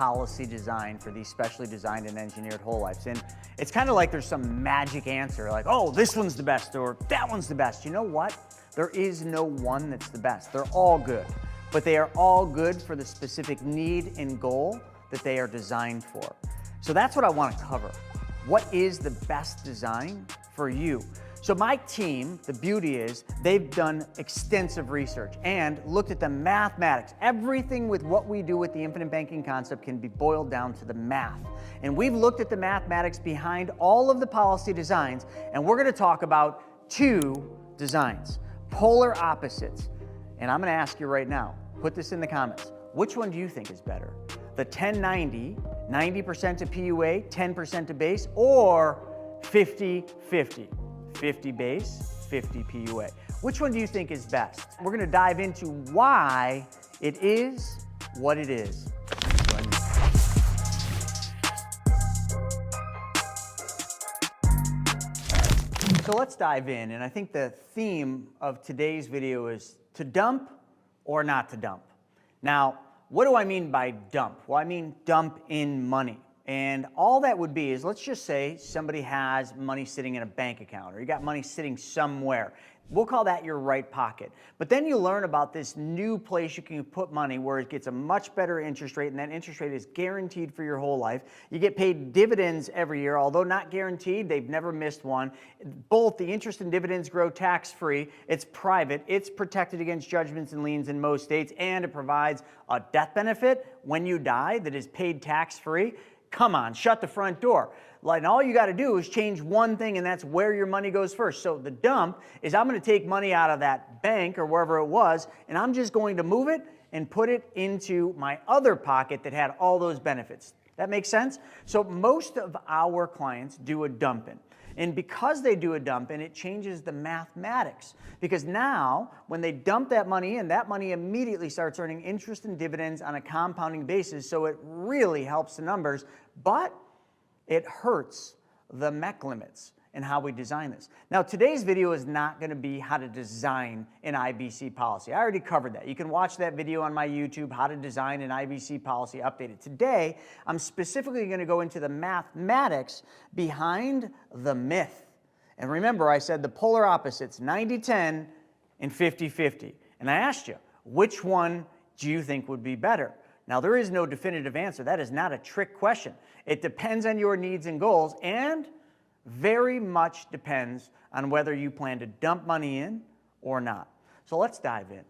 policy design for these specially designed and engineered whole lives. And it's kind of like there's some magic answer, like, oh, this one's the best or that one's the best. You know what? There is no one that's the best. They're all good, but they are all good for the specific need and goal that they are designed for. So that's what I want to cover. What is the best design for you? So my team, the beauty is they've done extensive research and looked at the mathematics. Everything with what we do with the infinite banking concept can be boiled down to the math. And we've looked at the mathematics behind all of the policy designs, and we're going to talk about two designs, polar opposites. And I'm going to ask you right now, put this in the comments. Which one do you think is better? The 1090, 90% to PUA, 10% to base, or 50-50? 50 base, 50 PUA. Which one do you think is best? We're going to dive into why it is what it is. So let's dive in, and I think the theme of today's video is to dump or not to dump. Now, what do I mean by dump? Well, I mean dump in money. And all that would be is, let's just say somebody has money sitting in a bank account, or you got money sitting somewhere. We'll call that your right pocket. But then you learn about this new place you can put money where it gets a much better interest rate, and that interest rate is guaranteed for your whole life. You get paid dividends every year, although not guaranteed. They've never missed one. Both the interest and dividends grow tax-free. It's private. It's protected against judgments and liens in most states, and it provides a death benefit when you die that is paid tax-free. Come on, shut the front door. And all you got to do is change one thing, and that's where your money goes first. So the dump is, I'm going to take money out of that bank or wherever it was, and I'm just going to move it and put it into my other pocket that had all those benefits. That makes sense? So most of our clients do a dump-in. And because they do a dump-in, it changes the mathematics. Because now, when they dump that money in, that money immediately starts earning interest and dividends on a compounding basis, so it really helps the numbers, but it hurts the MEC limits and how we design this. Now, today's video is not going to be how to design an IBC policy. I already covered that. You can watch that video on my YouTube, how to design an IBC policy updated. Today, I'm specifically going to go into the mathematics behind the myth. And remember, I said the polar opposites, 90-10 and 50-50. And I asked you, which one do you think would be better? Now, there is no definitive answer. That is not a trick question. It depends on your needs and goals, and very much depends on whether you plan to dump money in or not. So let's dive in.